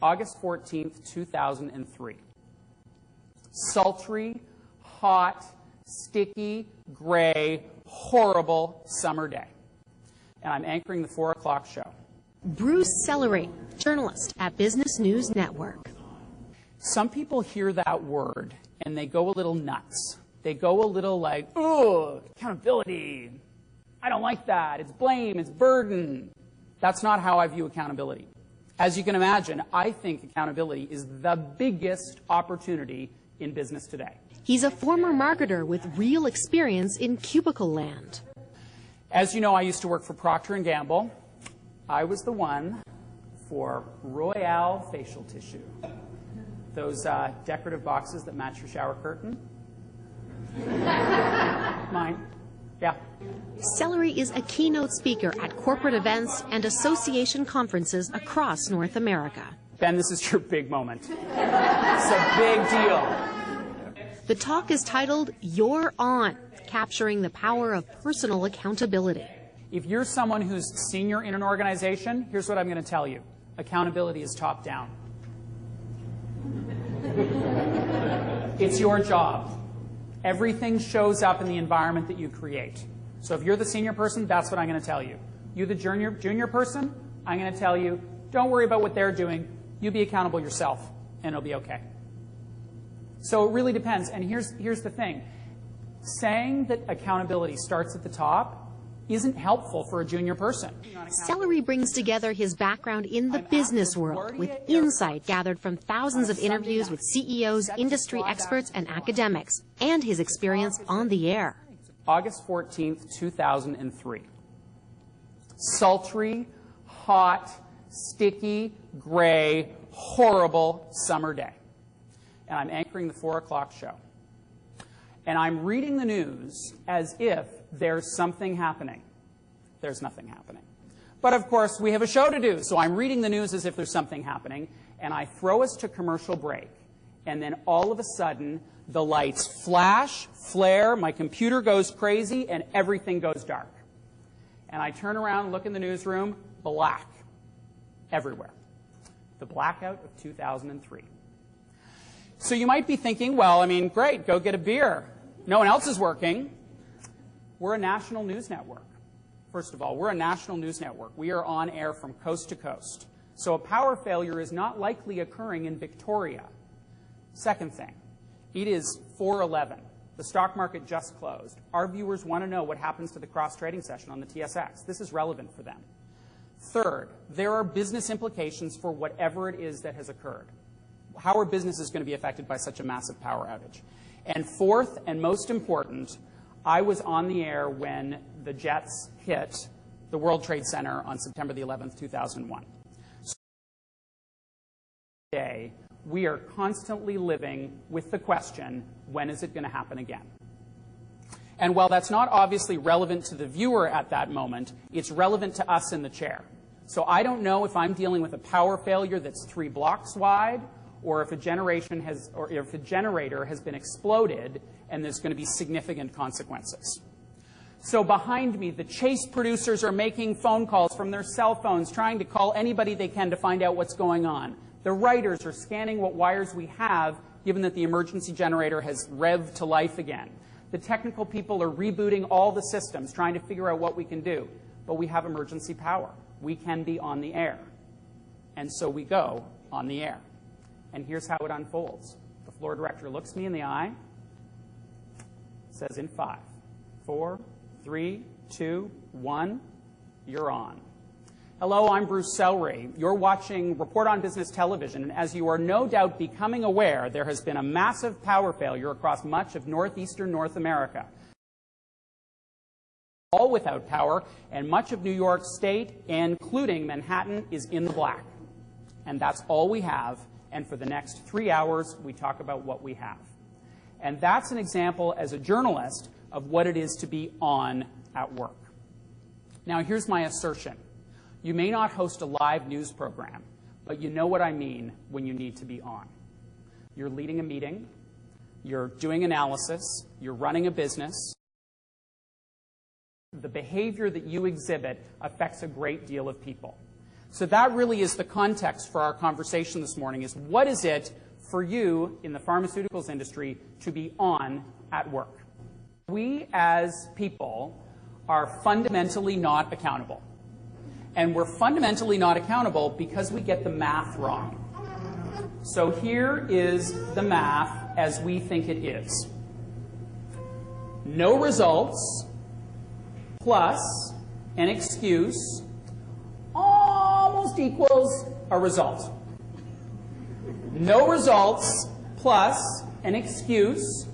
August 14th, 2003. Sultry, hot, sticky, gray, horrible summer day. And I'm anchoring the 4 o'clock show. Bruce Sellery, journalist at Business News Network. Some people hear that word and they go a little nuts. They go a little like, "Ugh, accountability. I don't like that. It's blame, it's burden." That's not how I view accountability. As you can imagine, I think accountability is the biggest opportunity in business today. He's a former marketer with real experience in cubicle land. As you know, I used to work for Procter & Gamble. I was the one for Royale facial tissue. Those decorative boxes that match your shower curtain. Mine. Yeah. Sellery is a keynote speaker at corporate events and association conferences across North America. Ben, this is your big moment. It's a big deal. The talk is titled You're On, capturing the power of personal accountability. If you're someone who's senior in an organization, here's what I'm going to tell you. Accountability is top down. It's your job. Everything shows up in the environment that you create. So if you're the senior person, that's what I'm going to tell you. You the junior person, I'm going to tell you, don't worry about what they're doing. You be accountable yourself, and it'll be okay. So it really depends. And here's the thing. Saying that accountability starts at the top isn't helpful for a junior person. Sellery brings together his background in the business world with insight gathered from thousands of interviews with CEOs, industry experts, and academics, and his experience on the air. August 14th, 2003. Sultry, hot, sticky, gray, horrible summer day. And I'm anchoring the 4 o'clock show. And I'm reading the news as if there's something happening. There's nothing happening. But of course, we have a show to do, so I'm reading the news as if there's something happening, and I throw us to commercial break. And then all of a sudden, the lights flash, flare, my computer goes crazy, and everything goes dark. And I turn around, look in the newsroom, black everywhere. The blackout of 2003. So you might be thinking, well, I mean, great, go get a beer. No one else is working. We're a national news network. First of all, we're a national news network. We are on air from coast to coast. So a power failure is not likely occurring in Victoria. Second thing, it is 4:11. The stock market just closed. Our viewers want to know what happens to the cross-trading session on the TSX. This is relevant for them. Third, there are business implications for whatever it is that has occurred. How are businesses going to be affected by such a massive power outage? And fourth, and most important, I was on the air when the jets hit the World Trade Center on September the 11th, 2001. So today, we are constantly living with the question, when is it going to happen again? And while that's not obviously relevant to the viewer at that moment, it's relevant to us in the chair. So I don't know if I'm dealing with a power failure that's 3 blocks wide, or if a generator has been exploded and there's going to be significant consequences. So behind me, the Chase producers are making phone calls from their cell phones, trying to call anybody they can to find out what's going on. The writers are scanning what wires we have, given that the emergency generator has revved to life again. The technical people are rebooting all the systems, trying to figure out what we can do. But we have emergency power. We can be on the air. And so we go on the air. And here's how it unfolds. The floor director looks me in the eye, says in 5, 4, 3, 2, 1, you're on. Hello, I'm Bruce Sellery. You're watching Report on Business Television, and as you are no doubt becoming aware, there has been a massive power failure across much of northeastern North America. All without power, and much of New York State, including Manhattan, is in the black. And that's all we have. And for the next 3 hours, we talk about what we have. And that's an example, as a journalist, of what it is to be on at work. Now, here's my assertion. You may not host a live news program, but you know what I mean when you need to be on. You're leading a meeting, you're doing analysis, you're running a business. The behavior that you exhibit affects a great deal of people. So that really is the context for our conversation this morning, is what is it for you in the pharmaceuticals industry to be on at work? We as people are fundamentally not accountable. And we're fundamentally not accountable because we get the math wrong. So here is the math as we think it is. No results plus an excuse almost equals a result. No results plus an excuse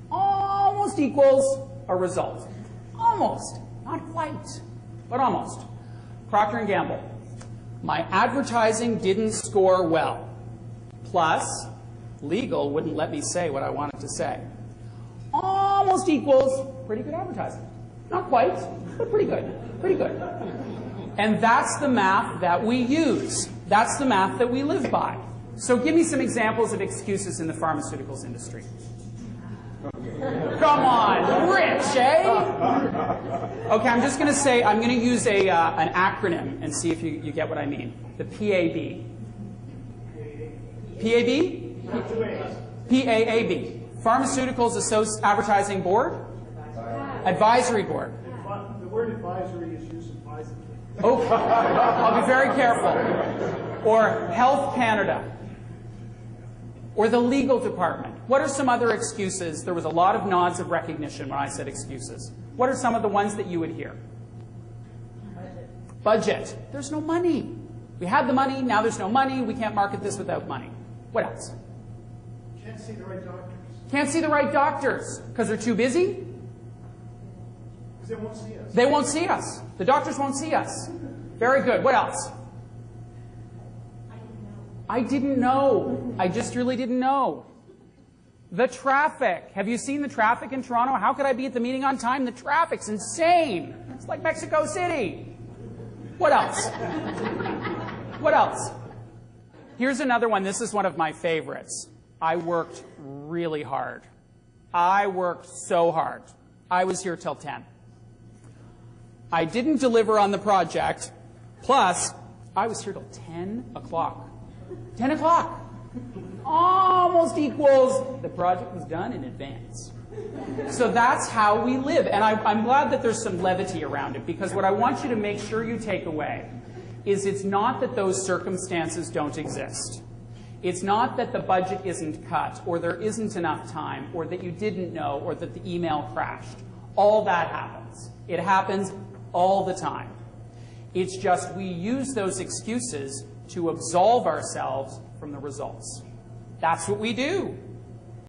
almost equals a result. Almost. Not quite, but almost. Procter & Gamble. My advertising didn't score well. Plus, legal wouldn't let me say what I wanted to say. Almost equals pretty good advertising. Not quite, but pretty good. Pretty good. And that's the math that we use. That's the math that we live by. So give me some examples of excuses in the pharmaceuticals industry. Come on, rich, eh? Okay, I'm just going to say, I'm going to use an acronym and see if you get what I mean. The PAB. PAB? PAAB. Pharmaceuticals Advertising Board? Advisory Board. The word advisory is used advisedly. Okay, I'll be very careful. Or Health Canada. Or the legal department. What are some other excuses? There was a lot of nods of recognition when I said excuses. What are some of the ones that you would hear? Budget. There's no money. We had the money, now there's no money. We can't market this without money. What else? Can't see the right doctors. Can't see the right doctors. Because they're too busy? Because they won't see us. They won't see us. The doctors won't see us. Very good. What else? I didn't know. I just really didn't know. The traffic. Have you seen the traffic in Toronto? How could I be at the meeting on time? The traffic's insane. It's like Mexico City. What else? What else? Here's another one. This is one of my favorites. I worked really hard. I worked so hard. I was here till 10. I didn't deliver on the project. Plus, I was here till 10 o'clock. 10 o'clock. Almost equals the project was done in advance. So that's how we live. And I'm glad that there's some levity around it, because what I want you to make sure you take away is it's not that those circumstances don't exist. It's not that the budget isn't cut, or there isn't enough time, or that you didn't know, or that the email crashed. All that happens. It happens all the time. It's just we use those excuses to absolve ourselves from the results. That's what we do.